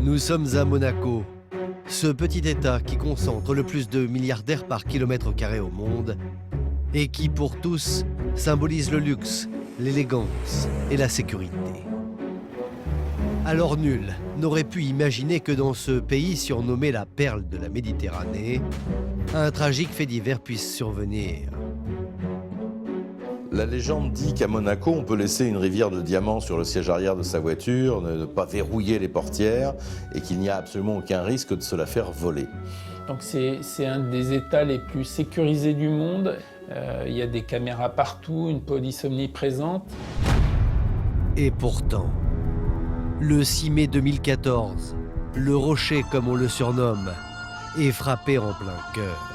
Nous sommes à Monaco, ce petit État qui concentre le plus de milliardaires par kilomètre carré au monde et qui, pour tous, symbolise le luxe, l'élégance et la sécurité. Alors nul n'aurait pu imaginer que dans ce pays surnommé la perle de la Méditerranée, un tragique fait divers puisse survenir. La légende dit qu'à Monaco, on peut laisser une rivière de diamants sur le siège arrière de sa voiture, ne pas verrouiller les portières et qu'il n'y a absolument aucun risque de se la faire voler. Donc c'est un des États les plus sécurisés du monde. Il y a des caméras partout, une police omniprésente. Et pourtant, le 6 mai 2014, le Rocher, comme on le surnomme, est frappé en plein cœur.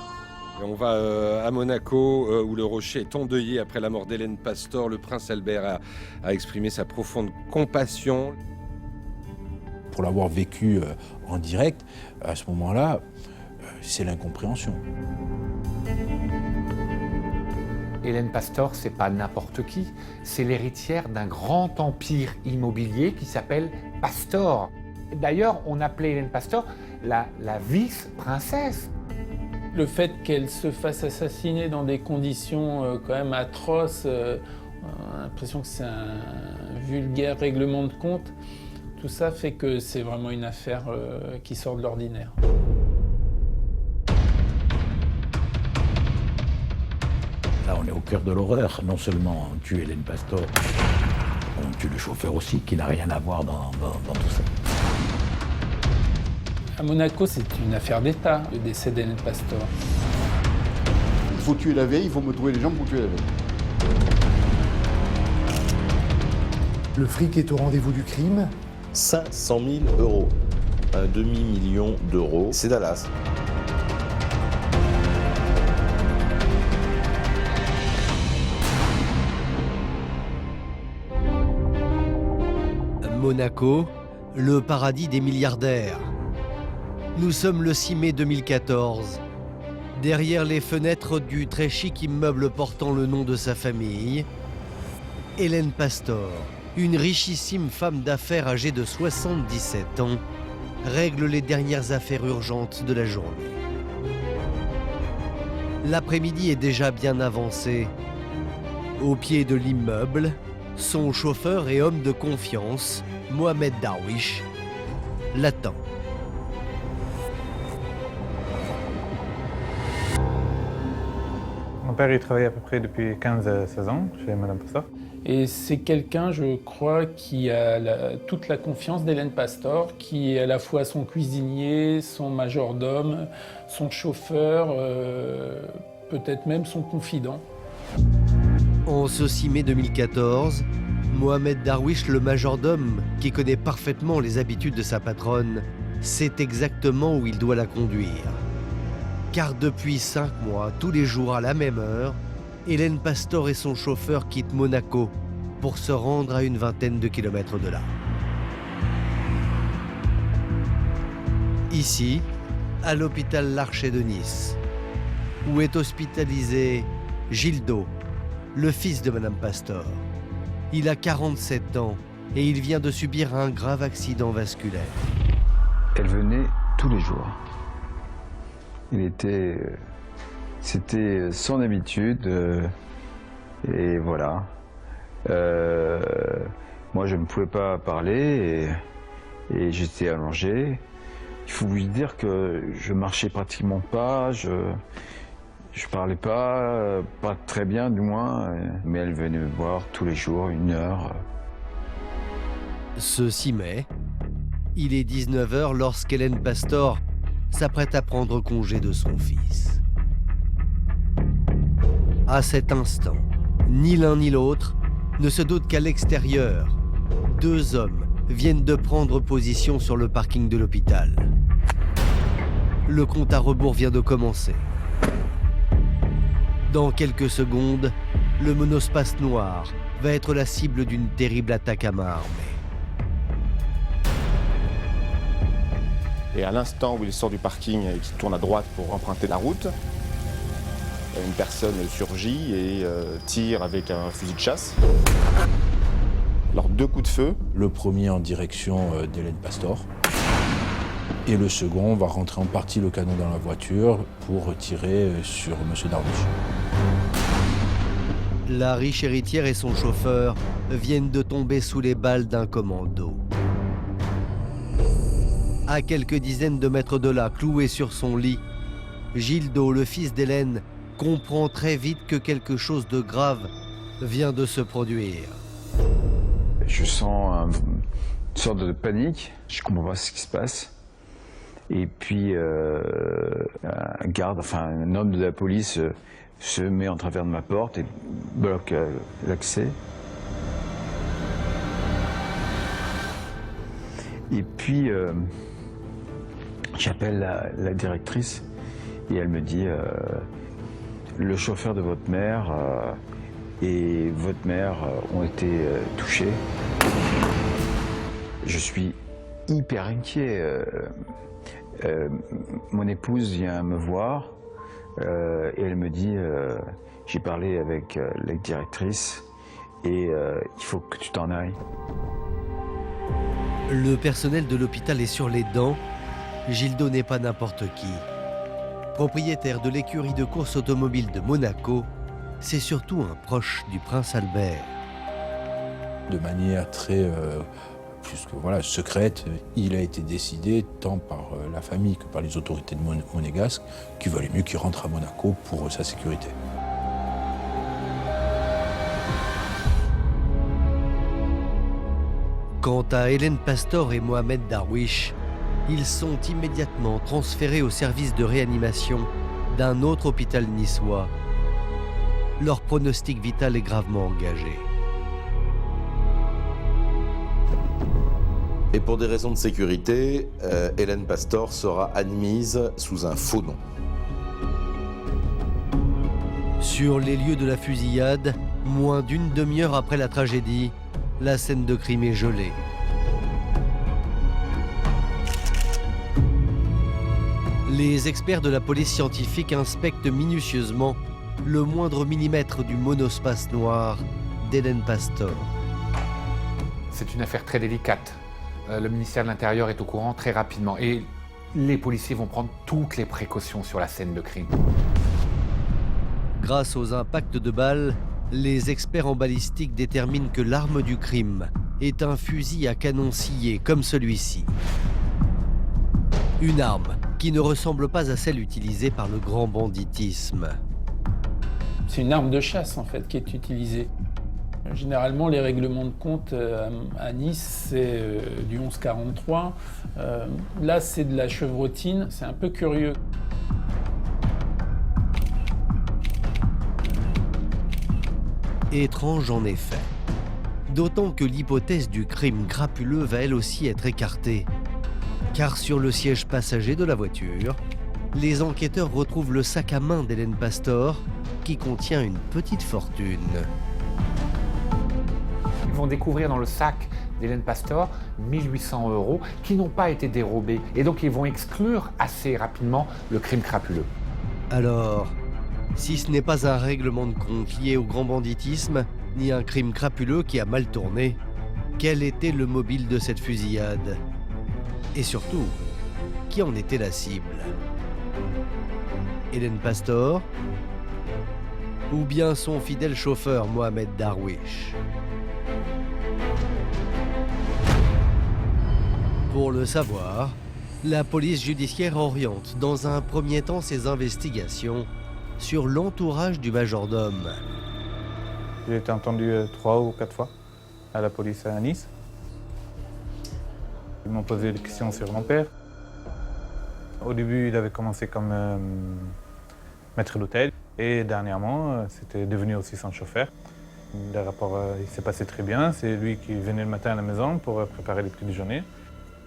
On va à Monaco, où le Rocher est endeuillé après la mort d'Hélène Pastor. Le prince Albert a exprimé sa profonde compassion. Pour l'avoir vécu en direct, à ce moment-là, c'est l'incompréhension. Hélène Pastor, c'est pas n'importe qui, c'est l'héritière d'un grand empire immobilier qui s'appelle Pastor. D'ailleurs, on appelait Hélène Pastor la vice-princesse. Le fait qu'elle se fasse assassiner dans des conditions quand même atroces, on a l'impression que c'est un vulgaire règlement de compte, tout ça fait que c'est vraiment une affaire qui sort de l'ordinaire. Là, on est au cœur de l'horreur. Non seulement on tue Hélène Pastor, on tue le chauffeur aussi, qui n'a rien à voir dans tout ça. À Monaco, c'est une affaire d'État, le décès d'Hélène Pastor. Il faut tuer la veille, il faut me trouver les gens pour tuer la veille. Le fric est au rendez-vous du crime. 500 000 €, un demi-million d'euros, c'est Dallas. Monaco, le paradis des milliardaires. Nous sommes le 6 mai 2014. Derrière les fenêtres du très chic immeuble portant le nom de sa famille, Hélène Pastor, une richissime femme d'affaires âgée de 77 ans, règle les dernières affaires urgentes de la journée. L'après-midi est déjà bien avancé. Au pied de l'immeuble, son chauffeur et homme de confiance, Mohamed Darwish, l'attend. Mon père, il travaille à peu près depuis 15-16 ans chez Madame Pastor. Et c'est quelqu'un, je crois, qui a toute la confiance d'Hélène Pastor, qui est à la fois son cuisinier, son majordome, son chauffeur, peut-être même son confident. En ce 6 mai 2014, Mohamed Darwish, le majordome, qui connaît parfaitement les habitudes de sa patronne, sait exactement où il doit la conduire. Car depuis 5 mois, tous les jours à la même heure, Hélène Pastor et son chauffeur quittent Monaco pour se rendre à une vingtaine de kilomètres de là. Ici, à l'hôpital Larcher de Nice, où est hospitalisé Gildo, le fils de Madame Pastor. Il a 47 ans et il vient de subir un grave accident vasculaire. Elle venait tous les jours. C'était son habitude et voilà. Moi, je ne pouvais pas parler et j'étais allongé. Il faut lui dire que je marchais pratiquement pas, je parlais pas très bien du moins, mais elle venait me voir tous les jours, 1 heure. Ce 6 mai, il est 19 h lorsqu'Hélène Pastor s'apprête à prendre congé de son fils. À cet instant, ni l'un ni l'autre ne se doutent qu'à l'extérieur, 2 hommes viennent de prendre position sur le parking de l'hôpital. Le compte à rebours vient de commencer. Dans quelques secondes, le monospace noir va être la cible d'une terrible attaque à main armée. Et à l'instant où il sort du parking et qu'il tourne à droite pour emprunter la route, une personne surgit et tire avec un fusil de chasse. Alors 2 coups de feu. Le premier en direction d'Hélène Pastor. Et le second va rentrer en partie le canon dans la voiture pour tirer sur M. Darwish. La riche héritière et son chauffeur viennent de tomber sous les balles d'un commando. À quelques dizaines de mètres de là, cloué sur son lit, Gildo, le fils d'Hélène, comprend très vite que quelque chose de grave vient de se produire. Je sens une sorte de panique, je comprends pas ce qui se passe. Et puis un garde, enfin un homme de la police se met en travers de ma porte et bloque l'accès. Et puis j'appelle la directrice et elle me dit le chauffeur de votre mère et votre mère ont été touchés. Je suis hyper inquiet. Mon épouse vient me voir et elle me dit j'ai parlé avec la directrice et il faut que tu t'en ailles. Le personnel de l'hôpital est sur les dents. Gildo n'est pas n'importe qui. Propriétaire de l'écurie de course automobile de Monaco, c'est surtout un proche du prince Albert. De manière très plus que voilà, secrète, il a été décidé tant par la famille que par les autorités de monégasques qu'il valait mieux qu'il rentre à Monaco pour sa sécurité. Quant à Hélène Pastor et Mohamed Darwish, ils sont immédiatement transférés au service de réanimation d'un autre hôpital niçois. Leur pronostic vital est gravement engagé. Et pour des raisons de sécurité, Hélène Pastor sera admise sous un faux nom. Sur les lieux de la fusillade, moins d'une demi-heure après la tragédie, la scène de crime est gelée. Les experts de la police scientifique inspectent minutieusement le moindre millimètre du monospace noir d'Hélène Pastor. C'est une affaire très délicate. Le ministère de l'Intérieur est au courant très rapidement et les policiers vont prendre toutes les précautions sur la scène de crime. Grâce aux impacts de balles, les experts en balistique déterminent que l'arme du crime est un fusil à canon scié comme celui-ci. Une arme qui ne ressemble pas à celle utilisée par le grand banditisme. C'est une arme de chasse en fait qui est utilisée. Généralement, les règlements de compte à Nice, c'est du 1143. Là, c'est de la chevrotine. C'est un peu curieux. Étrange en effet. D'autant que l'hypothèse du crime crapuleux va elle aussi être écartée. Car sur le siège passager de la voiture, les enquêteurs retrouvent le sac à main d'Hélène Pastor qui contient une petite fortune. Ils vont découvrir dans le sac d'Hélène Pastor 1800 € qui n'ont pas été dérobés. Et donc ils vont exclure assez rapidement le crime crapuleux. Alors, si ce n'est pas un règlement de compte lié au grand banditisme, ni un crime crapuleux qui a mal tourné, quel était le mobile de cette fusillade? Et surtout, qui en était la cible? Hélène Pastor? Ou bien son fidèle chauffeur Mohamed Darwish? Pour le savoir, la police judiciaire oriente dans un premier temps ses investigations sur l'entourage du majordome. J'ai été entendu 3 ou 4 fois à la police à Nice. Ils m'ont posé des questions sur mon père. Au début, il avait commencé comme maître d'hôtel et dernièrement, c'était devenu aussi son chauffeur. Le rapport il s'est passé très bien. C'est lui qui venait le matin à la maison pour préparer les petits déjeuners.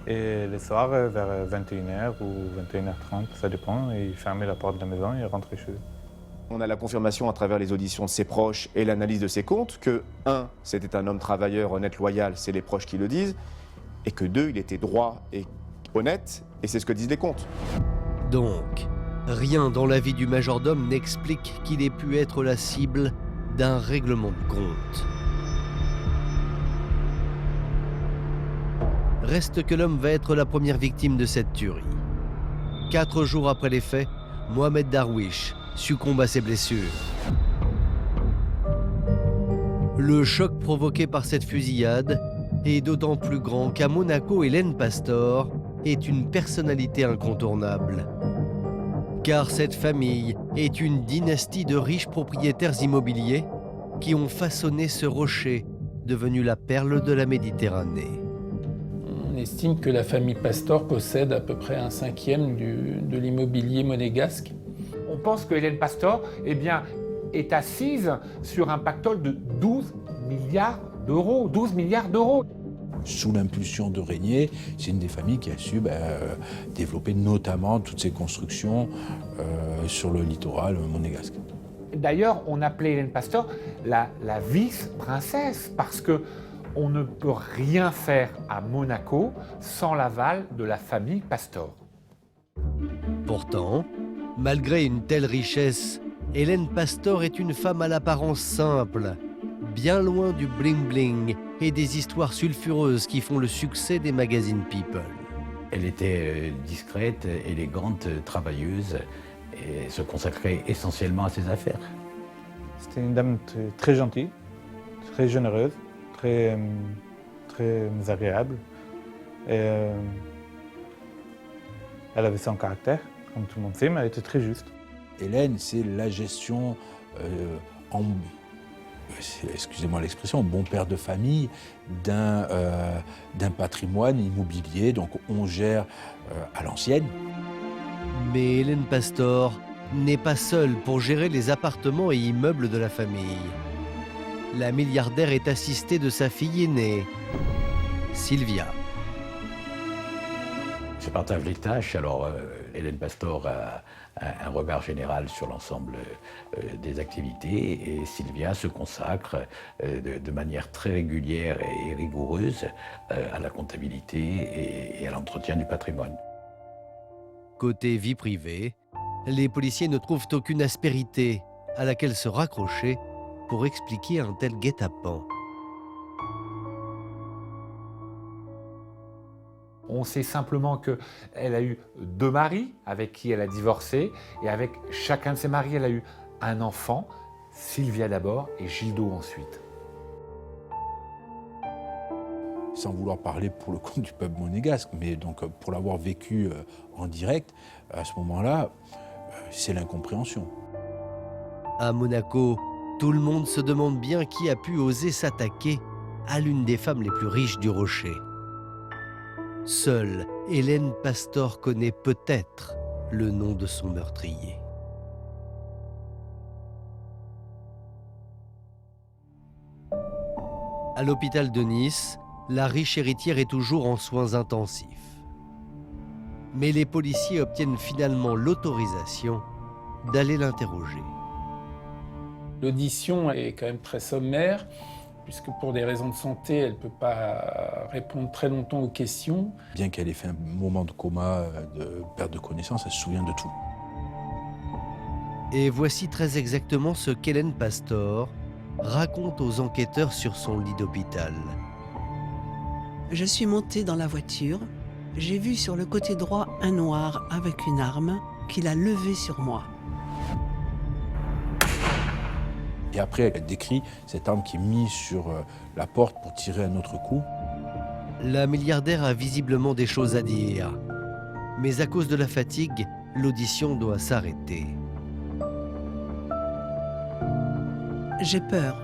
Et le soir, vers 21h ou 21h30, ça dépend, il fermait la porte de la maison et rentrait chez eux. On a la confirmation à travers les auditions de ses proches et l'analyse de ses comptes que 1. C'était un homme travailleur, honnête, loyal, c'est les proches qui le disent, et que 2. Il était droit et honnête, et c'est ce que disent les comptes. Donc, rien dans la vie du majordome n'explique qu'il ait pu être la cible d'un règlement de compte. reste que l'homme va être la première victime de cette tuerie. 4 jours après les faits, Mohamed Darwish succombe à ses blessures. Le choc provoqué par cette fusillade est d'autant plus grand qu'à Monaco, Hélène Pastor est une personnalité incontournable. Car cette famille est une dynastie de riches propriétaires immobiliers qui ont façonné ce rocher devenu la perle de la Méditerranée. On estime que la famille Pastor possède à peu près 1/5 de l'immobilier monégasque. On pense que Hélène Pastor est assise sur un pactole de 12 milliards d'euros. 12 milliards d'euros. Sous l'impulsion de Régnier, c'est une des familles qui a su développer notamment toutes ces constructions sur le littoral monégasque. D'ailleurs, on appelait Hélène Pastor la vice-princesse parce que on ne peut rien faire à Monaco sans l'aval de la famille Pastor. Pourtant, malgré une telle richesse, Hélène Pastor est une femme à l'apparence simple, bien loin du bling-bling et des histoires sulfureuses qui font le succès des magazines People. Elle était discrète, élégante, travailleuse et se consacrait essentiellement à ses affaires. C'était une dame très gentille, très généreuse, très agréable. Et, elle avait son caractère, comme tout le monde sait, mais elle était très juste. Hélène, c'est la gestion excusez-moi l'expression, bon père de famille, d'un patrimoine immobilier, donc on gère à l'ancienne. Mais Hélène Pastor n'est pas seule pour gérer les appartements et immeubles de la famille. La milliardaire est assistée de sa fille aînée, Sylvia. Je partage les tâches, alors Hélène Pastor a un regard général sur l'ensemble des activités et Sylvia se consacre de manière très régulière et rigoureuse à la comptabilité et à l'entretien du patrimoine. Côté vie privée, les policiers ne trouvent aucune aspérité à laquelle se raccrocher pour expliquer un tel guet-apens. On sait simplement qu'elle a eu 2 maris avec qui elle a divorcé et avec chacun de ses maris, elle a eu un enfant, Sylvia d'abord et Gildo ensuite. Sans vouloir parler pour le compte du peuple monégasque, mais donc pour l'avoir vécu en direct, à ce moment-là, c'est l'incompréhension. À Monaco, tout le monde se demande bien qui a pu oser s'attaquer à l'une des femmes les plus riches du Rocher. Seule Hélène Pastor connaît peut-être le nom de son meurtrier. À l'hôpital de Nice, la riche héritière est toujours en soins intensifs. Mais les policiers obtiennent finalement l'autorisation d'aller l'interroger. L'audition est quand même très sommaire, puisque pour des raisons de santé, elle ne peut pas répondre très longtemps aux questions. Bien qu'elle ait fait un moment de coma, de perte de connaissance, elle se souvient de tout. Et voici très exactement ce qu'Hélène Pastor raconte aux enquêteurs sur son lit d'hôpital. Je suis montée dans la voiture. J'ai vu sur le côté droit un noir avec une arme qu'il a levée sur moi. Et après, elle décrit cette arme qui est mise sur la porte pour tirer un autre coup. La milliardaire a visiblement des choses à dire. Mais à cause de la fatigue, l'audition doit s'arrêter. J'ai peur.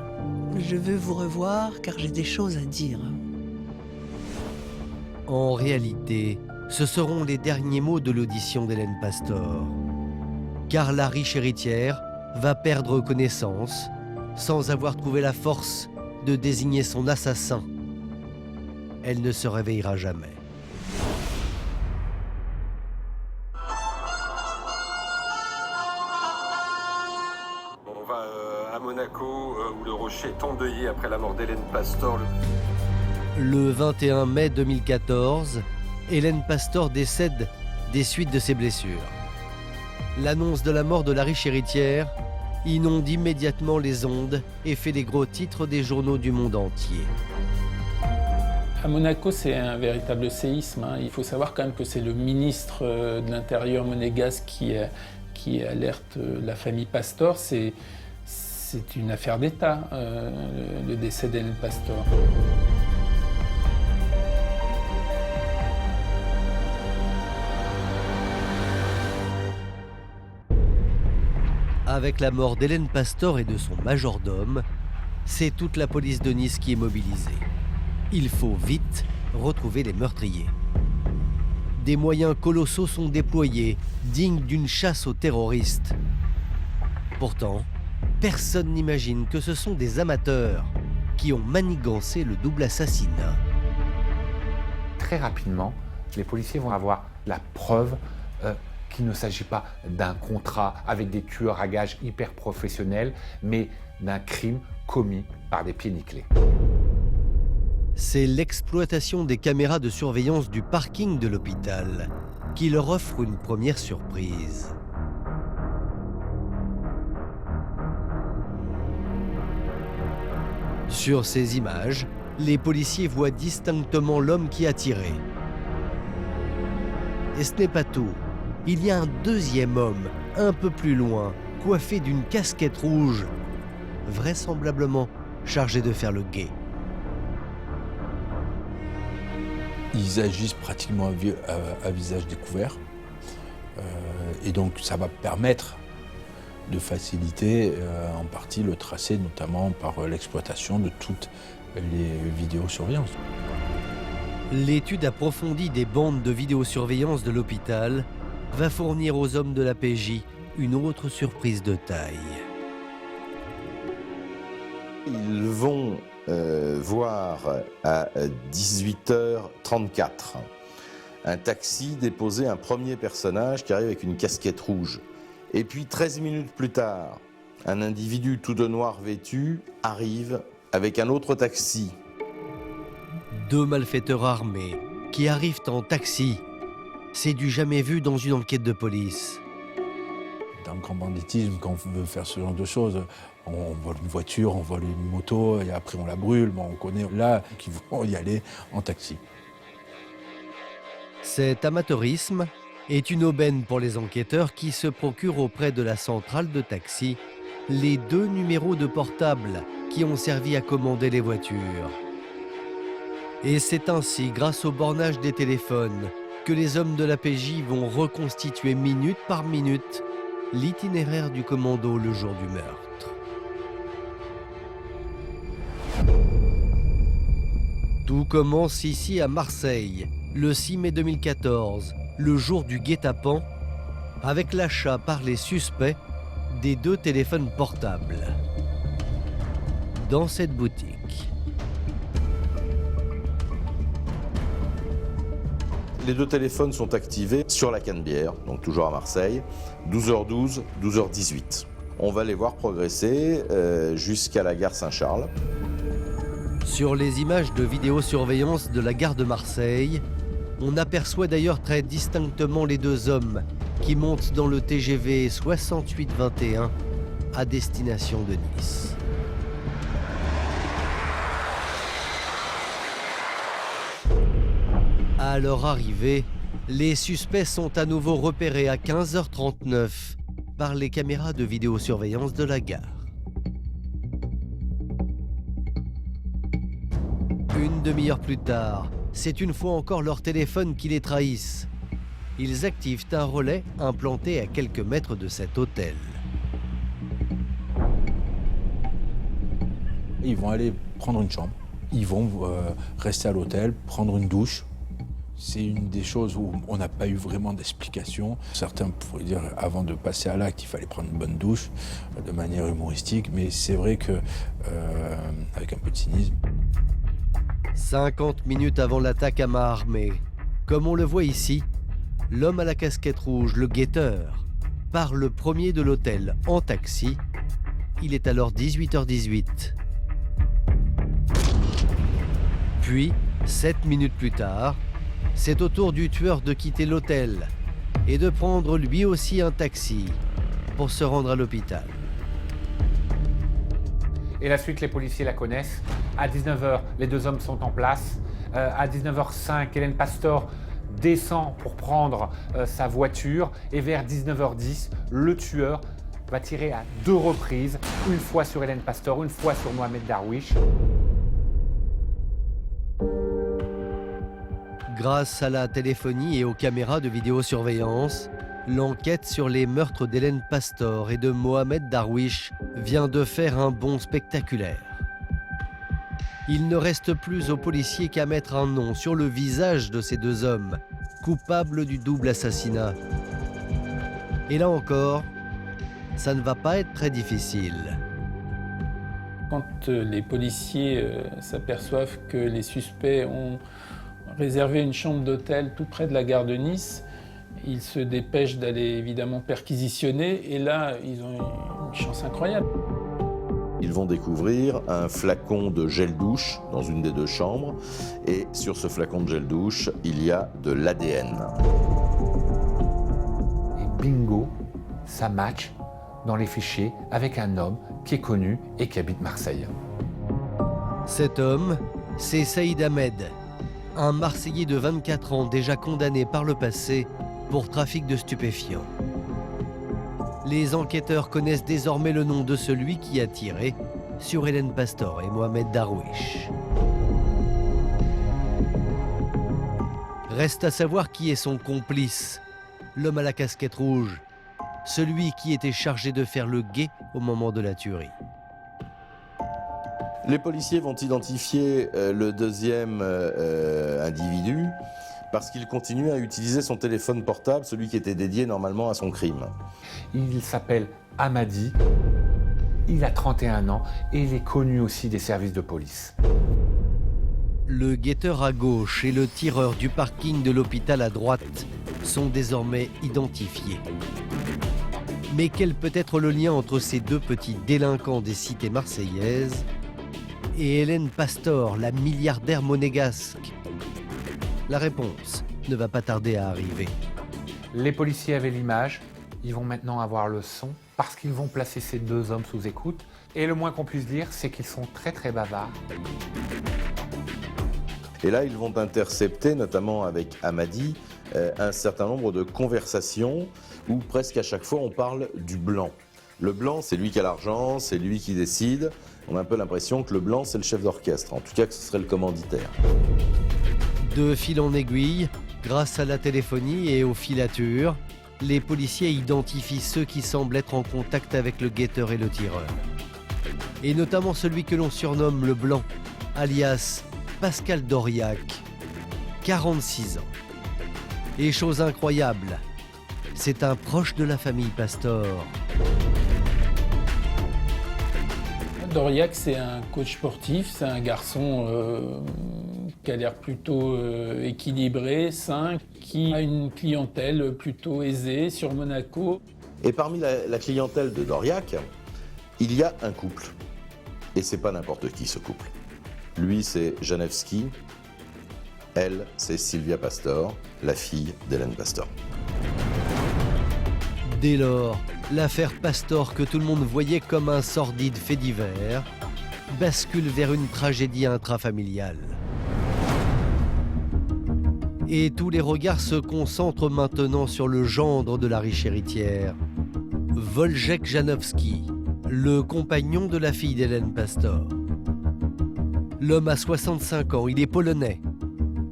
Je veux vous revoir car j'ai des choses à dire. En réalité, ce seront les derniers mots de l'audition d'Hélène Pastor. Car la riche héritière va perdre connaissance sans avoir trouvé la force de désigner son assassin. Elle ne se réveillera jamais. On va à Monaco, où le Rocher est endeuillé après la mort d'Hélène Pastor. Le 21 mai 2014, Hélène Pastor décède des suites de ses blessures. L'annonce de la mort de la riche héritière inonde immédiatement les ondes et fait les gros titres des journaux du monde entier. À Monaco, c'est un véritable séisme. Il faut savoir quand même que c'est le ministre de l'Intérieur monégasque qui alerte la famille Pastor. C'est une affaire d'État, le décès d'Hélène Pastor. Avec la mort d'Hélène Pastor et de son majordome, c'est toute la police de Nice qui est mobilisée. Il faut vite retrouver les meurtriers. Des moyens colossaux sont déployés, dignes d'une chasse aux terroristes. Pourtant, personne n'imagine que ce sont des amateurs qui ont manigancé le double assassinat. Très rapidement, les policiers vont avoir la preuve qu'il ne s'agit pas d'un contrat avec des tueurs à gages hyper professionnels, mais d'un crime commis par des pieds nickelés. C'est l'exploitation des caméras de surveillance du parking de l'hôpital qui leur offre une première surprise. Sur ces images, les policiers voient distinctement l'homme qui a tiré. Et ce n'est pas tout. Il y a un deuxième homme, un peu plus loin, coiffé d'une casquette rouge, vraisemblablement chargé de faire le guet. Ils agissent pratiquement à visage découvert. Et donc ça va permettre de faciliter en partie le tracé, notamment par l'exploitation de toutes les vidéosurveillances. L'étude approfondie des bandes de vidéosurveillance de l'hôpital va fournir aux hommes de la PJ une autre surprise de taille. Ils vont voir à 18h34 un taxi déposer un premier personnage qui arrive avec une casquette rouge. Et puis 13 minutes plus tard, un individu tout de noir vêtu arrive avec un autre taxi. Deux malfaiteurs armés qui arrivent en taxi. C'est du jamais vu dans une enquête de police. Dans le grand banditisme, quand on veut faire ce genre de choses, on vole une voiture, on vole une moto, et après on la brûle. Bon, on connaît là qu'ils vont y aller en taxi. Cet amateurisme est une aubaine pour les enquêteurs qui se procurent auprès de la centrale de taxi les deux numéros de portable qui ont servi à commander les voitures. Et c'est ainsi, grâce au bornage des téléphones, que les hommes de la PJ vont reconstituer minute par minute l'itinéraire du commando le jour du meurtre. Tout commence ici à Marseille, le 6 mai 2014, le jour du guet-apens, avec l'achat par les suspects des deux téléphones portables. Dans cette boutique, les deux téléphones sont activés sur la Canebière, donc toujours à Marseille, 12h12, 12h18. On va les voir progresser jusqu'à la gare Saint-Charles. sur les images de vidéosurveillance de la gare de Marseille, on aperçoit d'ailleurs très distinctement les deux hommes qui montent dans le TGV 6821 à destination de Nice. À leur arrivée, les suspects sont à nouveau repérés à 15h39 par les caméras de vidéosurveillance de la gare. Une demi-heure plus tard, c'est une fois encore leur téléphone qui les trahissent. Ils activent un relais implanté à quelques mètres de cet hôtel. Ils vont aller prendre une chambre. Ils vont rester à l'hôtel, prendre une douche. C'est une des choses où on n'a pas eu vraiment d'explication. Certains pourraient dire avant de passer à l'acte, il fallait prendre une bonne douche de manière humoristique, mais c'est vrai que avec un peu de cynisme. 50 minutes avant l'attaque à main armée, comme on le voit ici, l'homme à la casquette rouge, le guetteur, part le premier de l'hôtel en taxi. Il est alors 18h18. Puis, 7 minutes plus tard, c'est au tour du tueur de quitter l'hôtel et de prendre lui aussi un taxi pour se rendre à l'hôpital. Et la suite, les policiers la connaissent. À 19h, les deux hommes sont en place. À 19h05, Hélène Pastor descend pour prendre sa voiture et vers 19h10, le tueur va tirer à 2 reprises, une fois sur Hélène Pastor, une fois sur Mohamed Darwish. Grâce à la téléphonie et aux caméras de vidéosurveillance, l'enquête sur les meurtres d'Hélène Pastor et de Mohamed Darwish vient de faire un bond spectaculaire. Il ne reste plus aux policiers qu'à mettre un nom sur le visage de ces 2 hommes, coupables du double assassinat. Et là encore, ça ne va pas être très difficile. Quand les policiers s'aperçoivent que les suspects ont réservé une chambre d'hôtel tout près de la gare de Nice, ils se dépêchent d'aller évidemment perquisitionner et là, ils ont une chance incroyable. Ils vont découvrir un flacon de gel douche dans une des 2 chambres et sur ce flacon de gel douche, il y a de l'ADN. Et bingo, ça match dans les fichiers avec un homme qui est connu et qui habite Marseille. Cet homme, c'est Saïd Ahmed, un Marseillais de 24 ans déjà condamné par le passé pour trafic de stupéfiants. Les enquêteurs connaissent désormais le nom de celui qui a tiré sur Hélène Pastor et Mohamed Darwish. Reste à savoir qui est son complice, l'homme à la casquette rouge, celui qui était chargé de faire le guet au moment de la tuerie. Les policiers vont identifier le 2e individu parce qu'il continue à utiliser son téléphone portable, celui qui était dédié normalement à son crime. Il s'appelle Hamadi, il a 31 ans et il est connu aussi des services de police. Le guetteur à gauche et le tireur du parking de l'hôpital à droite sont désormais identifiés. Mais quel peut être le lien entre ces 2 petits délinquants des cités marseillaises et Hélène Pastor, la milliardaire monégasque? La réponse ne va pas tarder à arriver. Les policiers avaient l'image, ils vont maintenant avoir le son parce qu'ils vont placer ces 2 hommes sous écoute. Et le moins qu'on puisse dire, c'est qu'ils sont très très bavards. Et là, ils vont intercepter, notamment avec Hamadi, un certain nombre de conversations où presque à chaque fois on parle du blanc. Le blanc, c'est lui qui a l'argent, c'est lui qui décide. On a un peu l'impression que le blanc, c'est le chef d'orchestre, en tout cas que ce serait le commanditaire. De fil en aiguille, grâce à la téléphonie et aux filatures, les policiers identifient ceux qui semblent être en contact avec le guetteur et le tireur. Et notamment celui que l'on surnomme le Blanc, alias Pascal Doriac, 46 ans. Et chose incroyable, c'est un proche de la famille Pastor. Doriac, c'est un coach sportif, c'est un garçon qui a l'air plutôt équilibré, sain, qui a une clientèle plutôt aisée sur Monaco. Et parmi la clientèle de Doriac, il y a un couple. Et c'est pas n'importe qui ce couple. Lui, c'est Janevski. Elle, c'est Sylvia Pastor, la fille d'Hélène Pastor. Dès lors, l'affaire Pastor, que tout le monde voyait comme un sordide fait divers, bascule vers une tragédie intrafamiliale. Et tous les regards se concentrent maintenant sur le gendre de la riche héritière, Wojciech Janowski, le compagnon de la fille d'Hélène Pastor. L'homme a 65 ans, il est polonais.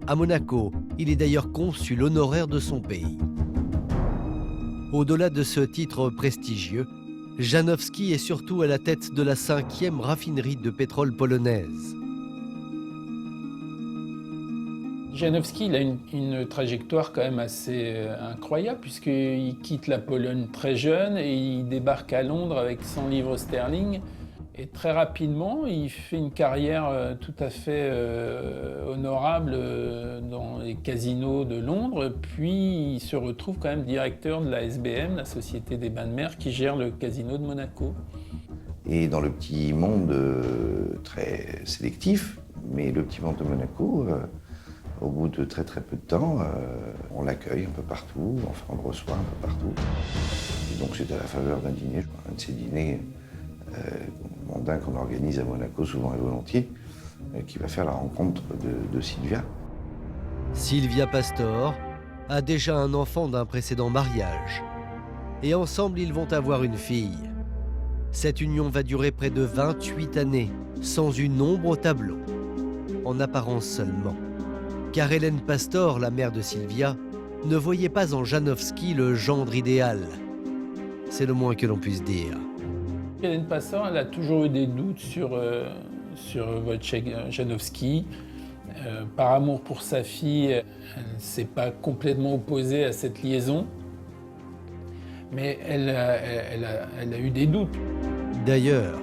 À Monaco, il est d'ailleurs consul honoraire de son pays. Au-delà de ce titre prestigieux, Janowski est surtout à la tête de la 5e raffinerie de pétrole polonaise. Janowski, il a une trajectoire quand même assez incroyable puisqu'il quitte la Pologne très jeune et il débarque à Londres avec 100 livres sterling. Et très rapidement, il fait une carrière tout à fait honorable dans les casinos de Londres. Puis il se retrouve quand même directeur de la SBM, la Société des Bains de Mer, qui gère le casino de Monaco. Et dans le petit monde très sélectif, mais le petit monde de Monaco, au bout de très très peu de temps, on l'accueille un peu partout, enfin on le reçoit un peu partout. Et donc c'est à la faveur d'un dîner, un de ces dîners mondains qu'on organise à Monaco souvent et volontiers, qui va faire la rencontre de Sylvia. Sylvia Pastor a déjà un enfant d'un précédent mariage. Et ensemble, ils vont avoir une fille. Cette union va durer près de 28 années, sans une ombre au tableau. En apparence seulement. Car Hélène Pastor, la mère de Sylvia, ne voyait pas en Janowski le gendre idéal. C'est le moins que l'on puisse dire. Hélène Pastor, elle a toujours eu des doutes sur Wojciech Janowski. Par amour pour sa fille, elle ne s'est pas complètement opposée à cette liaison. Mais elle a eu des doutes. D'ailleurs,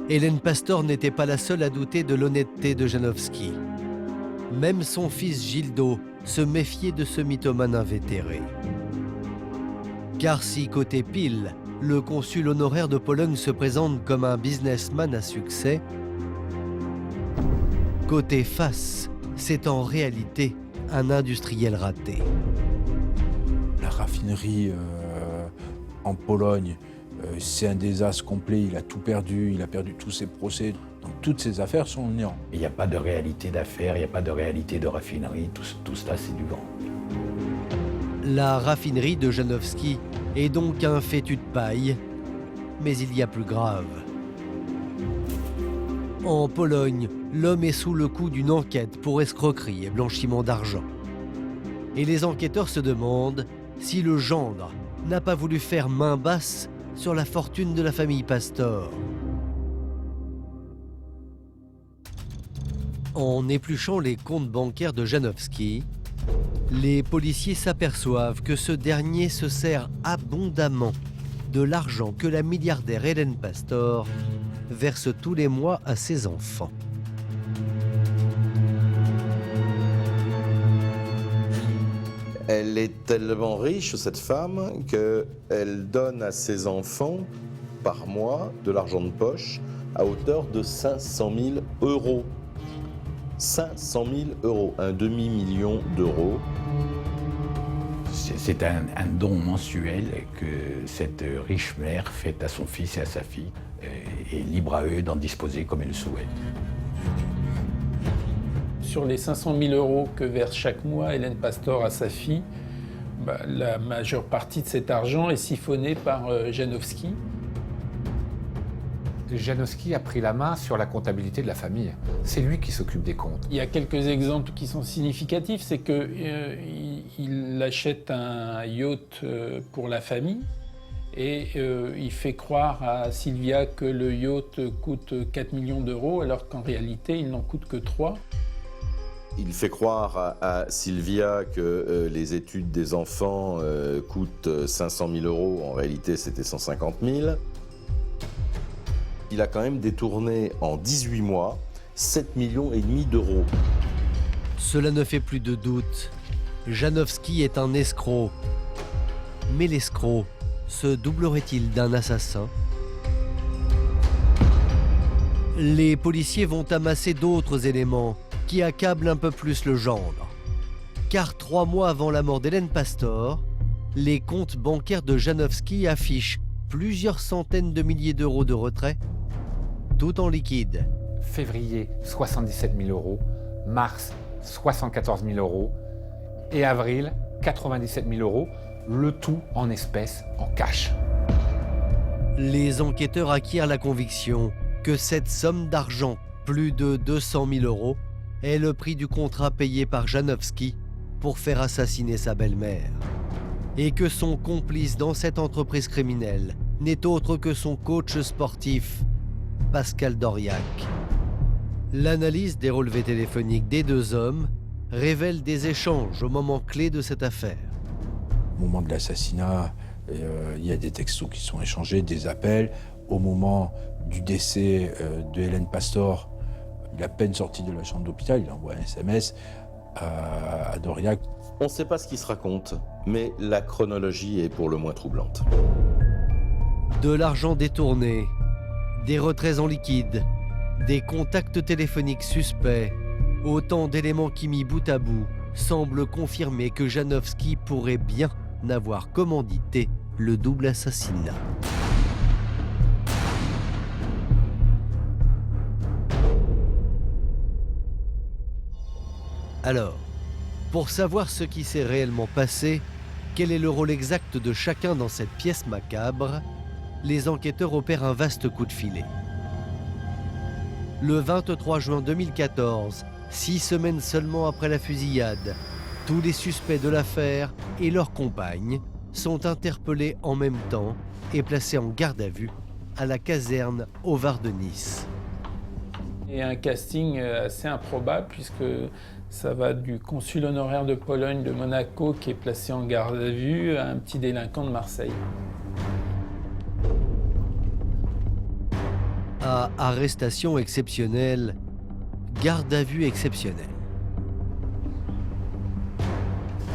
Hélène Pastor n'était pas la seule à douter de l'honnêteté de Janowski. Même son fils Gildo se méfiait de ce mythomane invétéré. Car si côté pile, le consul honoraire de Pologne se présente comme un businessman à succès, côté face, c'est en réalité un industriel raté. La raffinerie en Pologne, c'est un désastre complet, il a tout perdu, il a perdu tous ses procès. Donc toutes ces affaires sont au néant. Il n'y a pas de réalité d'affaires, il n'y a pas de réalité de raffinerie, tout cela c'est du vent. La raffinerie de Janowski est donc un fétu de paille, mais il y a plus grave. En Pologne, l'homme est sous le coup d'une enquête pour escroquerie et blanchiment d'argent. Et les enquêteurs se demandent si le gendre n'a pas voulu faire main basse sur la fortune de la famille Pastor. En épluchant les comptes bancaires de Janowski, les policiers s'aperçoivent que ce dernier se sert abondamment de l'argent que la milliardaire Hélène Pastor verse tous les mois à ses enfants. Elle est tellement riche, cette femme, qu'elle donne à ses enfants, par mois, de l'argent de poche à hauteur de 500 000 euros. 500 000 euros, un demi-million d'euros. C'est un don mensuel que cette riche mère fait à son fils et à sa fille, et libre à eux d'en disposer comme ils le souhaitent. Sur les 500 000 euros que verse chaque mois Hélène Pastor à sa fille, la majeure partie de cet argent est siphonnée par Janowski. Janowski a pris la main sur la comptabilité de la famille. C'est lui qui s'occupe des comptes. Il y a quelques exemples qui sont significatifs, c'est qu'il achète un yacht pour la famille et il fait croire à Sylvia que le yacht coûte 4 millions d'euros alors qu'en réalité il n'en coûte que 3. Il fait croire à Sylvia que les études des enfants coûtent 500 000 euros, en réalité c'était 150 000. Il a quand même détourné en 18 mois 7,5 millions d'euros. Cela ne fait plus de doute. Janowski est un escroc. Mais l'escroc se doublerait-il d'un assassin? Les policiers vont amasser d'autres éléments qui accablent un peu plus le gendre. Car 3 mois avant la mort d'Hélène Pastor, les comptes bancaires de Janowski affichent plusieurs centaines de milliers d'euros de retrait, tout en liquide. Février, 77 000 euros. Mars, 74 000 euros. Et avril, 97 000 euros. Le tout en espèces, en cash. Les enquêteurs acquièrent la conviction que cette somme d'argent, plus de 200 000 euros, est le prix du contrat payé par Janowski pour faire assassiner sa belle-mère. Et que son complice dans cette entreprise criminelle n'est autre que son coach sportif, Pascal Doriac. L'analyse des relevés téléphoniques des deux hommes révèle des échanges au moment clé de cette affaire. Au moment de l'assassinat, il y a des textos qui sont échangés, des appels. Au moment du décès de Hélène Pastor, il a à peine sorti de la chambre d'hôpital, il envoie un SMS à Doriac. On ne sait pas ce qui se raconte, mais la chronologie est pour le moins troublante. De l'argent détourné, des retraits en liquide, des contacts téléphoniques suspects, autant d'éléments qui mis bout à bout semblent confirmer que Janowski pourrait bien avoir commandité le double assassinat. Alors, pour savoir ce qui s'est réellement passé, quel est le rôle exact de chacun dans cette pièce macabre, les enquêteurs opèrent un vaste coup de filet. Le 23 juin 2014, 6 semaines seulement après la fusillade, tous les suspects de l'affaire et leurs compagnes sont interpellés en même temps et placés en garde à vue à la caserne Ovard de Nice. Et un casting assez improbable puisque ça va du consul honoraire de Pologne de Monaco qui est placé en garde à vue à un petit délinquant de Marseille. À arrestation exceptionnelle, garde à vue exceptionnelle.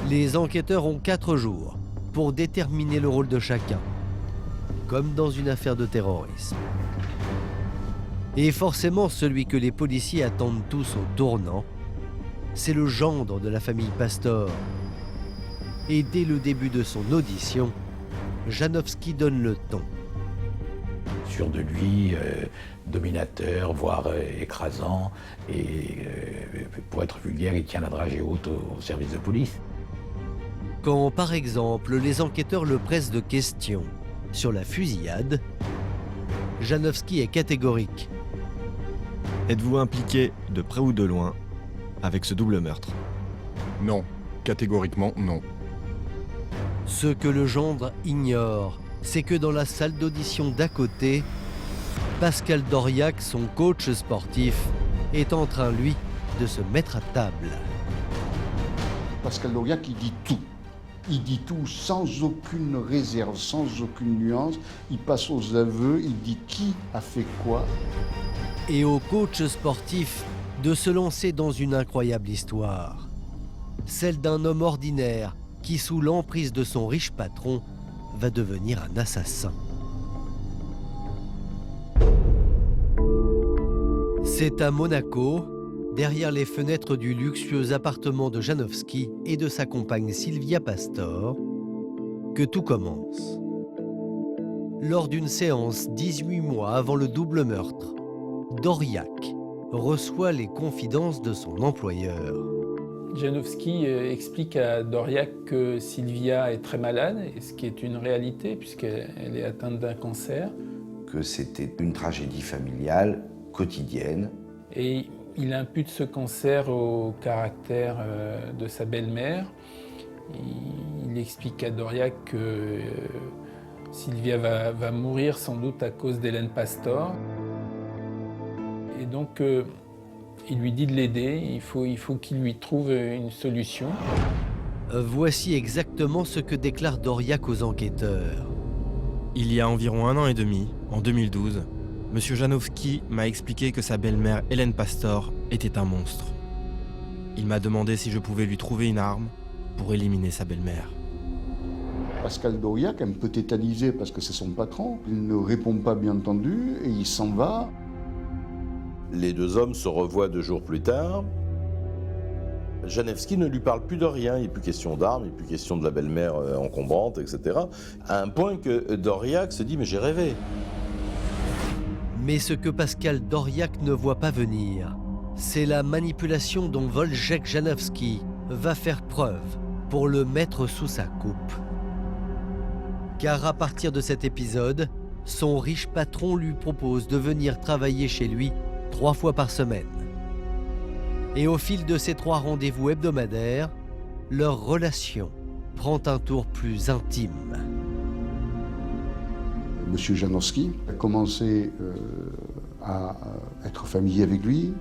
Les enquêteurs ont 4 jours pour déterminer le rôle de chacun, comme dans une affaire de terrorisme. Et forcément, celui que les policiers attendent tous au tournant, c'est le gendre de la famille Pastor. Et dès le début de son audition, Janowski donne le ton. Sûr de lui, dominateur, voire écrasant, et pour être vulgaire, il tient la dragée haute au service de police. Quand, par exemple, les enquêteurs le pressent de questions sur la fusillade, Janowski est catégorique. Êtes-vous impliqué, de près ou de loin, avec ce double meurtre? Non, catégoriquement non. Ce que le gendre ignore, c'est que dans la salle d'audition d'à côté, Pascal Doriac, son coach sportif, est en train, lui, de se mettre à table. Pascal Doriac, il dit tout. Il dit tout sans aucune réserve, sans aucune nuance. Il passe aux aveux, il dit qui a fait quoi. Et au coach sportif de se lancer dans une incroyable histoire. Celle d'un homme ordinaire qui, sous l'emprise de son riche patron, va devenir un assassin. C'est à Monaco, derrière les fenêtres du luxueux appartement de Janowski et de sa compagne Sylvia Pastor, que tout commence. Lors d'une séance 18 mois avant le double meurtre, Doriac reçoit les confidences de son employeur. Janowski explique à Doriac que Sylvia est très malade, et ce qui est une réalité puisqu'elle est atteinte d'un cancer. Que c'était une tragédie familiale quotidienne. Et il impute ce cancer au caractère de sa belle-mère. Il explique à Doriac que Sylvia va mourir sans doute à cause d'Hélène Pastor. Et donc, il lui dit de l'aider, il faut qu'il lui trouve une solution. Voici exactement ce que déclare Doriac aux enquêteurs. Il y a environ 1 an et demi, en 2012, M. Janowski m'a expliqué que sa belle-mère Hélène Pastor était un monstre. Il m'a demandé si je pouvais lui trouver une arme pour éliminer sa belle-mère. Pascal Doriac, un peu tétanisé parce que c'est son patron, il ne répond pas bien entendu et il s'en va. Les 2 hommes se revoient 2 jours plus tard. Janowski ne lui parle plus de rien, il n'est plus question d'armes, il n'est plus question de la belle-mère encombrante, etc. À un point que Doriac se dit « mais j'ai rêvé ». Mais ce que Pascal Doriac ne voit pas venir, c'est la manipulation dont Wojciech Janowski va faire preuve pour le mettre sous sa coupe. Car à partir de cet épisode, son riche patron lui propose de venir travailler chez lui 3 fois par semaine. Et au fil de ces 3 rendez-vous hebdomadaires, leur relation prend un tour plus intime. Monsieur Janowski a commencé à être familier avec lui,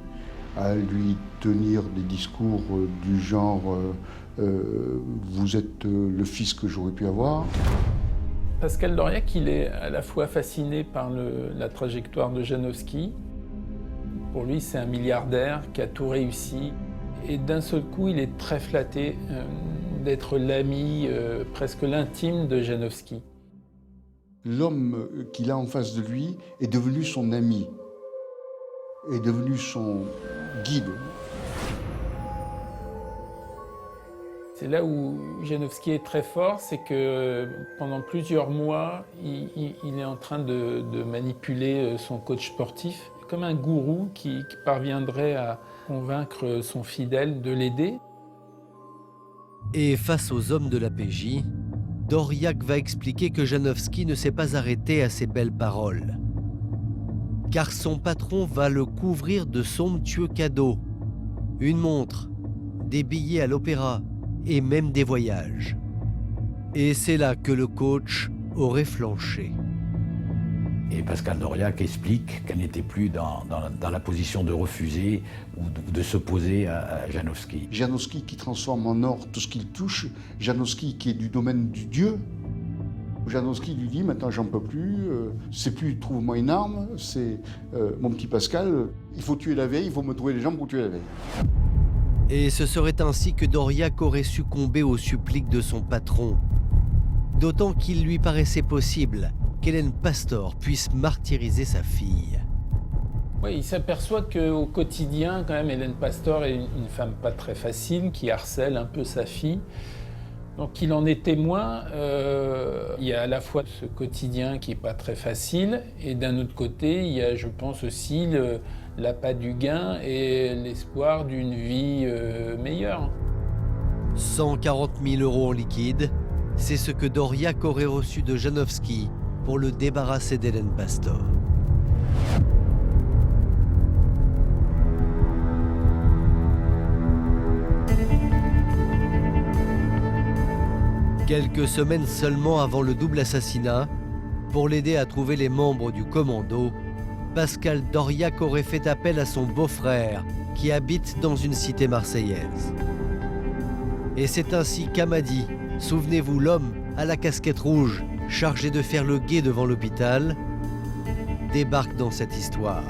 à lui tenir des discours du genre vous êtes le fils que j'aurais pu avoir. Pascal Doriac, il est à la fois fasciné par la trajectoire de Janowski. Pour lui, c'est un milliardaire qui a tout réussi. Et d'un seul coup, il est très flatté d'être l'ami, presque l'intime de Janowski. L'homme qu'il a en face de lui est devenu son ami, est devenu son guide. C'est là où Janowski est très fort, c'est que pendant plusieurs mois, il est en train de manipuler son coach sportif. comme un gourou qui parviendrait à convaincre son fidèle de l'aider. Et face aux hommes de la PJ, Doriak va expliquer que Janowski ne s'est pas arrêté à ses belles paroles. Car son patron va le couvrir de somptueux cadeaux. Une montre, des billets à l'opéra et même des voyages. Et c'est là que le coach aurait flanché. Et Pascal Doriak explique qu'elle n'était plus dans la position de refuser ou de s'opposer à Janowski. Janowski qui transforme en or tout ce qu'il touche, Janowski qui est du domaine du Dieu. Janowski lui dit, maintenant j'en peux plus, c'est plus trouve-moi une arme, c'est mon petit Pascal, il faut tuer la veille, il faut me trouver les jambes pour tuer la veille. Et ce serait ainsi que Doriak aurait succombé aux suppliques de son patron. D'autant qu'il lui paraissait possible qu'Hélène Pastor puisse martyriser sa fille. Oui, il s'aperçoit qu'au quotidien, quand même, Hélène Pastor est une femme pas très facile, qui harcèle un peu sa fille. Donc il en est témoin. Il y a à la fois ce quotidien qui n'est pas très facile, et d'un autre côté, il y a, je pense aussi, l'appât du gain et l'espoir d'une vie meilleure. 140 000 € en liquide, c'est ce que Doriak aurait reçu de Janowski pour le débarrasser d'Hélène Pastor. Quelques semaines seulement avant le double assassinat, pour l'aider à trouver les membres du commando, Pascal Doriak aurait fait appel à son beau-frère, qui habite dans une cité marseillaise. Et c'est ainsi qu'Amadi, souvenez-vous l'homme à la casquette rouge, chargé de faire le guet devant l'hôpital, débarque dans cette histoire.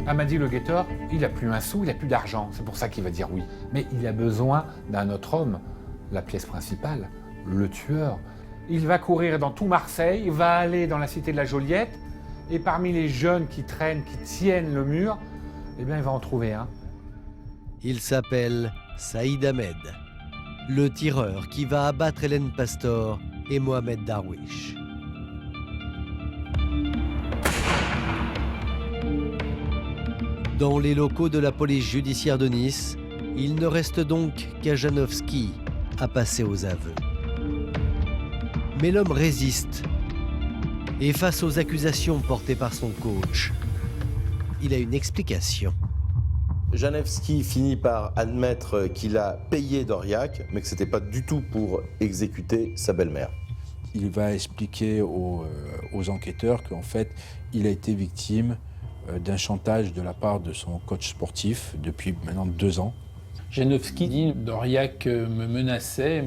Amadi le guetteur, il n'a plus un sou, il n'a plus d'argent, c'est pour ça qu'il va dire oui. Mais il a besoin d'un autre homme, la pièce principale, le tueur. Il va courir dans tout Marseille, il va aller dans la cité de la Joliette, et parmi les jeunes qui traînent, qui tiennent le mur, eh bien il va en trouver un. Il s'appelle Saïd Ahmed, le tireur qui va abattre Hélène Pastor et Mohamed Darwish. Dans les locaux de la police judiciaire de Nice, il ne reste donc qu'à Janowski à passer aux aveux. Mais l'homme résiste. Et face aux accusations portées par son coach, il a une explication. Janowski finit par admettre qu'il a payé Doriak, mais que ce n'était pas du tout pour exécuter sa belle-mère. Il va expliquer aux enquêteurs qu'en fait, il a été victime d'un chantage de la part de son coach sportif depuis maintenant 2 ans. Janowski dit Doriak me menaçait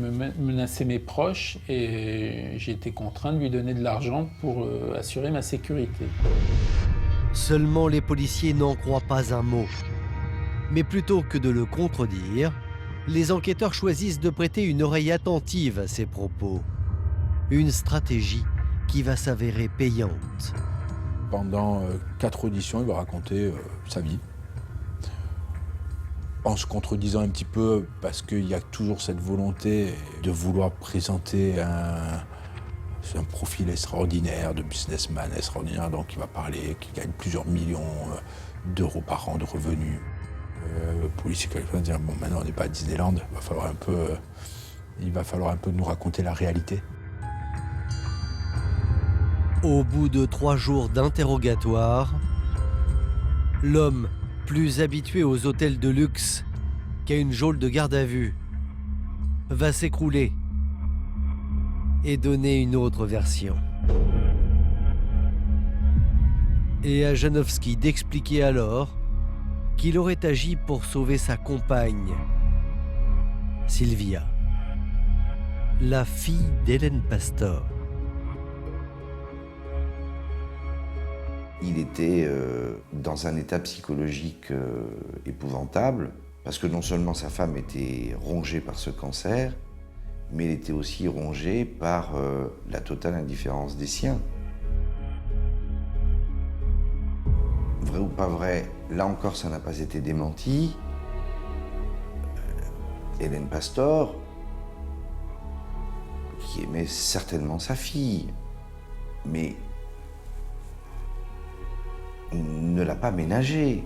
mes proches, et j'ai été contraint de lui donner de l'argent pour assurer ma sécurité. Seulement les policiers n'en croient pas un mot. Mais plutôt que de le contredire, les enquêteurs choisissent de prêter une oreille attentive à ses propos. Une stratégie qui va s'avérer payante. Pendant 4 auditions, il va raconter sa vie. En se contredisant un petit peu, parce qu'il y a toujours cette volonté de vouloir présenter un profil extraordinaire, de businessman extraordinaire. Donc il va parler qu'il gagne plusieurs millions d'euros par an de revenus. Le policier va dire, bon, maintenant on n'est pas à Disneyland, il va falloir un peu nous raconter la réalité. Au bout de 3 jours d'interrogatoire, l'homme, plus habitué aux hôtels de luxe qu'à une geôle de garde à vue, va s'écrouler et donner une autre version. Et à Janowski d'expliquer alors qu'il aurait agi pour sauver sa compagne, Sylvia, la fille d'Hélène Pastor. Il était dans un état psychologique épouvantable, parce que non seulement sa femme était rongée par ce cancer, mais elle était aussi rongée par la totale indifférence des siens. Vrai ou pas vrai, là encore ça n'a pas été démenti. Hélène Pastor, qui aimait certainement sa fille, mais ne l'a pas ménagée.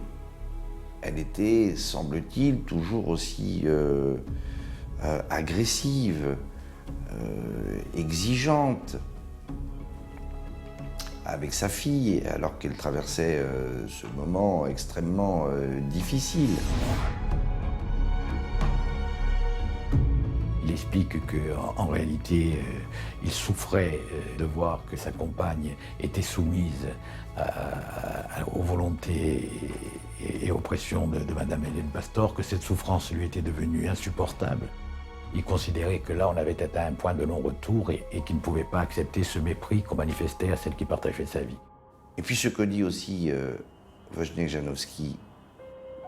Elle était, semble-t-il, toujours aussi agressive, exigeante avec sa fille, alors qu'elle traversait ce moment extrêmement difficile. Il explique qu'en réalité, il souffrait de voir que sa compagne était soumise aux volontés et aux pressions de Madame Hélène Pastor, que cette souffrance lui était devenue insupportable. Il considérait que là, on avait atteint un point de non-retour et qu'il ne pouvait pas accepter ce mépris qu'on manifestait à celle qui partageait sa vie. Et puis ce que dit aussi Wojciech Janowski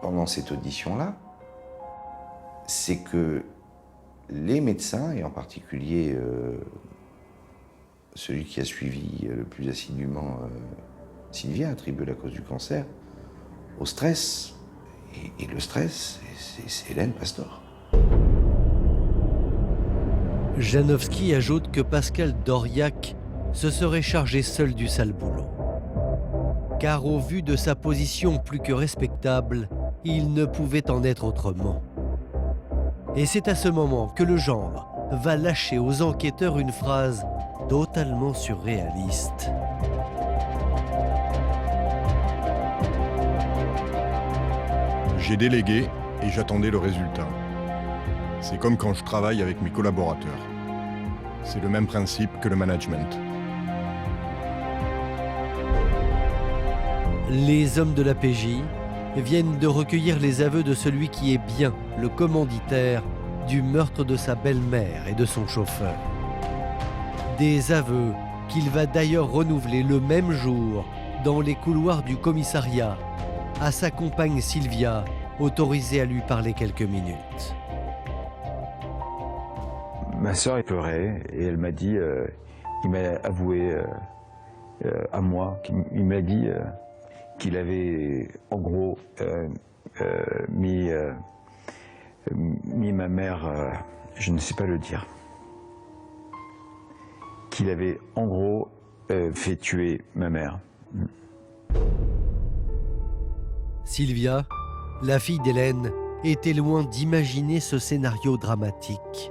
pendant cette audition-là, c'est que les médecins, et en particulier celui qui a suivi le plus assidûment Sylvia, attribue la cause du cancer au stress. Et le stress, c'est Hélène Pastor. Janowski ajoute que Pascal Doriac se serait chargé seul du sale boulot. Car au vu de sa position plus que respectable, il ne pouvait en être autrement. Et c'est à ce moment que le gendre va lâcher aux enquêteurs une phrase totalement surréaliste. J'ai délégué et j'attendais le résultat. C'est comme quand je travaille avec mes collaborateurs. C'est le même principe que le management. Les hommes de la PJ viennent de recueillir les aveux de celui qui est bien le commanditaire du meurtre de sa belle-mère et de son chauffeur. Des aveux qu'il va d'ailleurs renouveler le même jour dans les couloirs du commissariat à sa compagne Sylvia, autorisée à lui parler quelques minutes. Ma sœur, elle pleurait et elle m'a dit, il m'a avoué à moi, il m'a dit qu'il avait en gros mis ma mère, je ne sais pas le dire, qu'il avait en gros fait tuer ma mère. Sylvia, la fille d'Hélène, était loin d'imaginer ce scénario dramatique.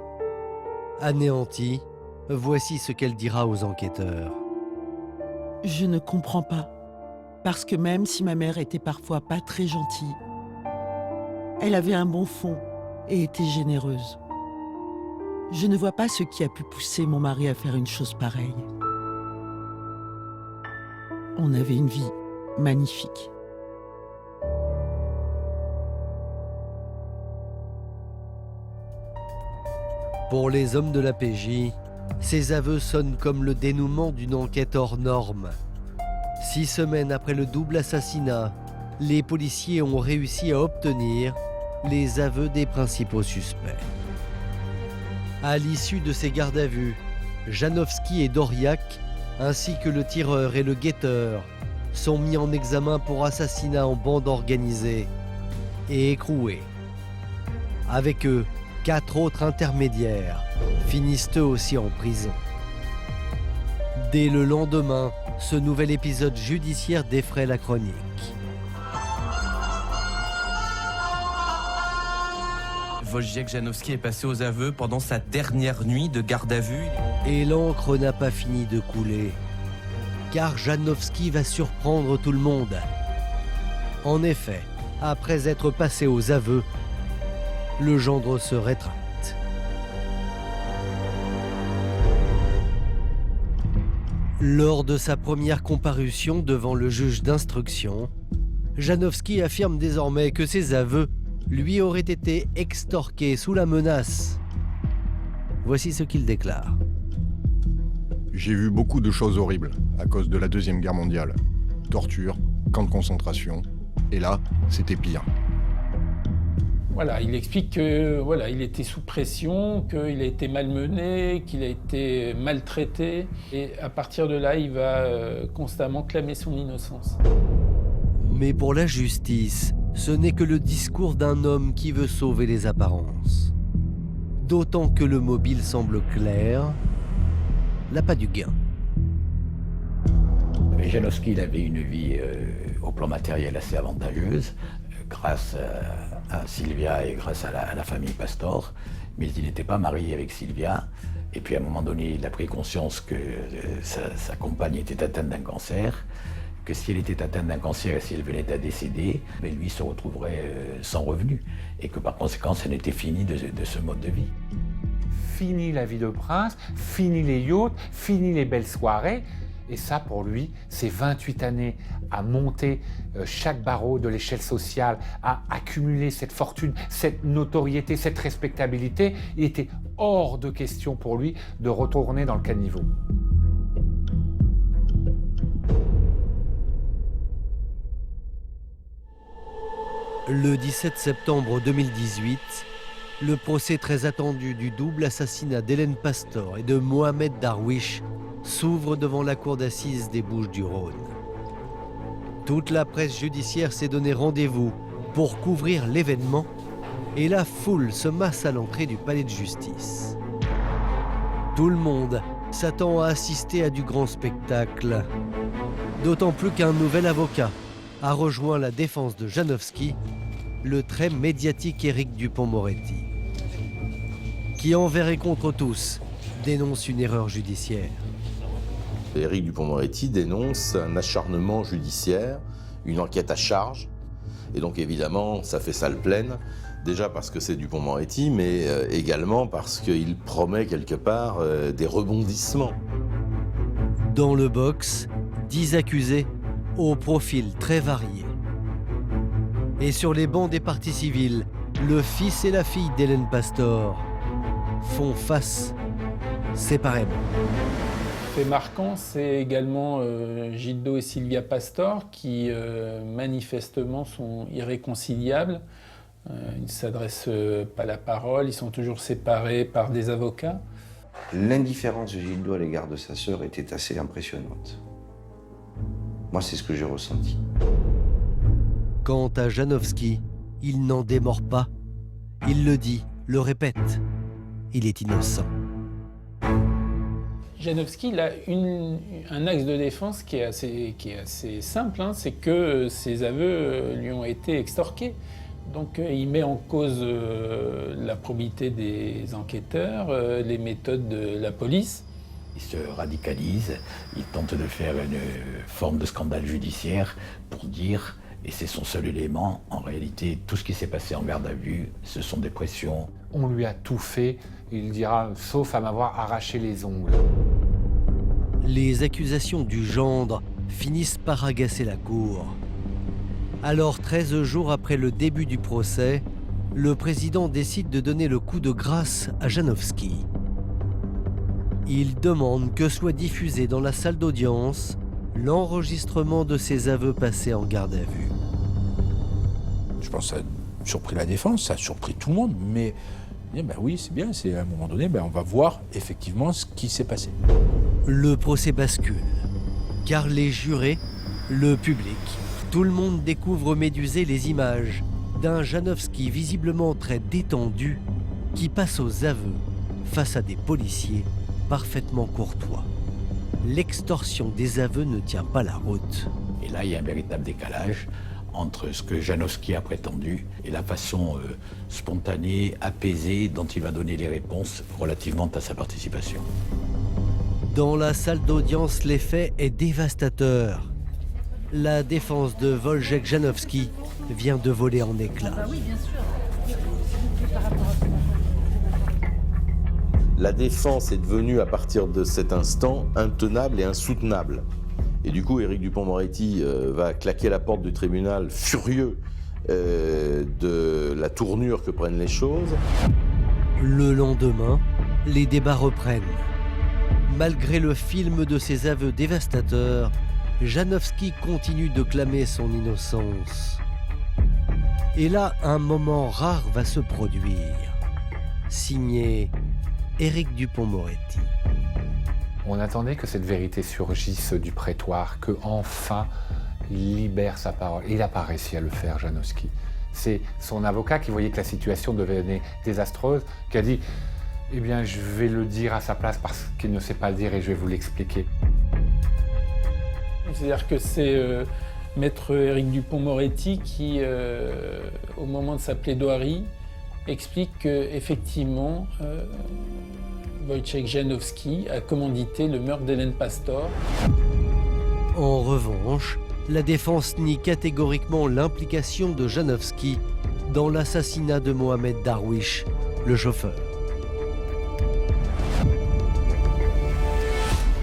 Anéantie, voici ce qu'elle dira aux enquêteurs. Je ne comprends pas. Parce que même si ma mère était parfois pas très gentille, elle avait un bon fond et était généreuse. Je ne vois pas ce qui a pu pousser mon mari à faire une chose pareille. On avait une vie magnifique. Pour les hommes de la PJ, ces aveux sonnent comme le dénouement d'une enquête hors norme. 6 semaines après le double assassinat, les policiers ont réussi à obtenir les aveux des principaux suspects. À l'issue de ces gardes à vue, Janowski et Doriac, ainsi que le tireur et le guetteur, sont mis en examen pour assassinat en bande organisée et écroués. Avec eux, 4 autres intermédiaires finissent eux aussi en prison. Dès le lendemain, ce nouvel épisode judiciaire défraie la chronique. Wojciech Janowski est passé aux aveux pendant sa dernière nuit de garde à vue. Et l'encre n'a pas fini de couler, car Janowski va surprendre tout le monde. En effet, après être passé aux aveux, le gendre se rétracte. Lors de sa première comparution devant le juge d'instruction, Janowski affirme désormais que ses aveux lui auraient été extorqués sous la menace. Voici ce qu'il déclare. J'ai vu beaucoup de choses horribles à cause de la Deuxième Guerre mondiale. Torture, camp de concentration, et là, c'était pire. Voilà, il explique que voilà, il était sous pression, qu'il a été malmené, qu'il a été maltraité, et à partir de là, il va constamment clamer son innocence. Mais pour la justice, ce n'est que le discours d'un homme qui veut sauver les apparences. D'autant que le mobile semble clair, l'appât du gain. Janowski, il avait une vie au plan matériel assez avantageuse, grâce à Sylvia et grâce à la famille Pastor, mais il n'était pas marié avec Sylvia. Et puis à un moment donné, il a pris conscience que sa compagne était atteinte d'un cancer, que si elle était atteinte d'un cancer et si elle venait à décéder, mais lui se retrouverait sans revenu. Et que par conséquent, ça n'était fini de ce mode de vie. Fini la vie de prince, fini les yachts, fini les belles soirées. Et ça, pour lui, c'est 28 années à monter chaque barreau de l'échelle sociale, à accumuler cette fortune, cette notoriété, cette respectabilité. Il était hors de question pour lui de retourner dans le caniveau. Le 17 septembre 2018, le procès très attendu du double assassinat d'Hélène Pastor et de Mohamed Darwish s'ouvre devant la cour d'assises des Bouches-du-Rhône. Toute la presse judiciaire s'est donné rendez-vous pour couvrir l'événement et la foule se masse à l'entrée du palais de justice. Tout le monde s'attend à assister à du grand spectacle, d'autant plus qu'un nouvel avocat a rejoint la défense de Janowski, le très médiatique Éric Dupond-Moretti, qui envers et contre tous dénonce une erreur judiciaire. Éric Dupond-Moretti dénonce un acharnement judiciaire, une enquête à charge, et donc évidemment ça fait salle pleine, déjà parce que c'est Dupond-Moretti, mais également parce qu'il promet quelque part des rebondissements. Dans le box, 10 accusés au profil très varié. Et sur les bancs des parties civiles, le fils et la fille d'Hélène Pastor font face séparément. Fait marquant, c'est également Gildo et Sylvia Pastor qui manifestement sont irréconciliables. Ils ne s'adressent pas la parole, ils sont toujours séparés par des avocats. L'indifférence de Gildo à l'égard de sa sœur était assez impressionnante. Moi, c'est ce que j'ai ressenti. Quant à Janowski, il n'en démord pas. Il le dit, le répète. Il est innocent. Janowski, il a un axe de défense qui est assez simple, hein, c'est que ses aveux lui ont été extorqués. Donc il met en cause la probité des enquêteurs, les méthodes de la police. Il se radicalise, il tente de faire une forme de scandale judiciaire pour dire, et c'est son seul élément, en réalité, tout ce qui s'est passé en garde à vue, ce sont des pressions. On lui a tout fait, il dira, sauf à m'avoir arraché les ongles. Les accusations du gendre finissent par agacer la cour. Alors, 13 jours après le début du procès, le président décide de donner le coup de grâce à Janowski. Il demande que soit diffusé dans la salle d'audience l'enregistrement de ses aveux passés en garde à vue. Je pense que ça a surpris la défense, ça a surpris tout le monde, mais oui, c'est bien, à un moment donné, on va voir effectivement ce qui s'est passé. Le procès bascule, car les jurés, le public, tout le monde découvre médusé les images d'un Janowski visiblement très détendu qui passe aux aveux face à des policiers parfaitement courtois. L'extorsion des aveux ne tient pas la route. Et là, il y a un véritable décalage entre ce que Janowski a prétendu et la façon spontanée, apaisée dont il va donner les réponses relativement à sa participation. Dans la salle d'audience, l'effet est dévastateur. La défense de Wojciech Janowski vient de voler en éclats. Oui, bien sûr. La défense est devenue, à partir de cet instant, intenable et insoutenable. Et du coup, Éric Dupond-Moretti va claquer la porte du tribunal, furieux de la tournure que prennent les choses. Le lendemain, les débats reprennent. Malgré le film de ses aveux dévastateurs, Janowski continue de clamer son innocence. Et là, un moment rare va se produire. Signé Éric Dupond-Moretti. On attendait que cette vérité surgisse du prétoire, que enfin il libère sa parole. Et il n'a pas réussi à le faire, Janowski. C'est son avocat qui voyait que la situation devenait désastreuse, qui a dit « Eh bien, je vais le dire à sa place parce qu'il ne sait pas le dire et je vais vous l'expliquer. » C'est-à-dire que c'est Maître Éric Dupond-Moretti qui, au moment de sa plaidoirie, explique qu'effectivement, Wojciech Janowski a commandité le meurtre d'Hélène Pastor. En revanche, la défense nie catégoriquement l'implication de Janowski dans l'assassinat de Mohamed Darwish, le chauffeur.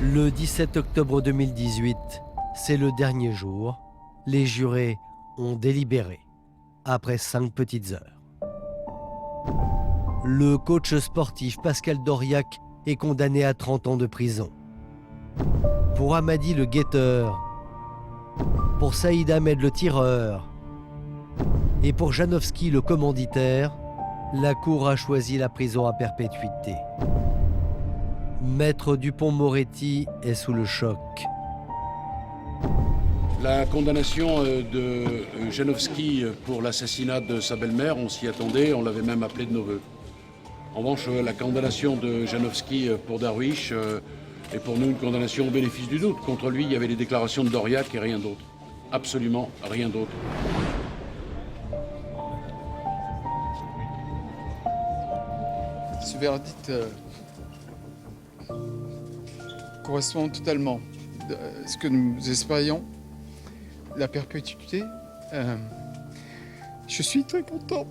Le 17 octobre 2018, c'est le dernier jour. Les jurés ont délibéré, après 5 petites heures. Le coach sportif Pascal Dauriac est condamné à 30 ans de prison. Pour Hamadi le guetteur, pour Saïd Ahmed le tireur et pour Janowski le commanditaire, la Cour a choisi la prison à perpétuité. Maître Dupond-Moretti est sous le choc. La condamnation de Janowski pour l'assassinat de sa belle-mère, on s'y attendait, on l'avait même appelé de nos voeux. En revanche, la condamnation de Janowski pour Darwish est pour nous une condamnation au bénéfice du doute. Contre lui, il y avait les déclarations de Dauriac et rien d'autre. Absolument rien d'autre. Ce verdict correspond totalement à ce que nous espérions. La perpétuité, je suis très content.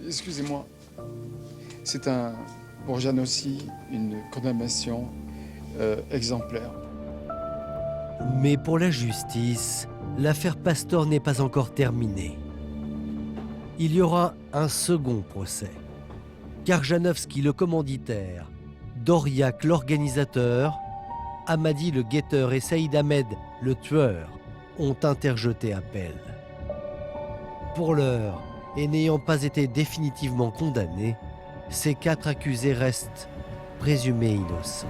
Excusez-moi. C'est pour Jeanne aussi une condamnation exemplaire. Mais pour la justice, l'affaire Pastor n'est pas encore terminée. Il y aura un second procès, car Janowski, le commanditaire, Dauriac, l'organisateur, Hamadi, le guetteur, et Saïd Ahmed, le tueur, ont interjeté appel. Pour l'heure, et n'ayant pas été définitivement condamnés, ces 4 accusés restent présumés innocents.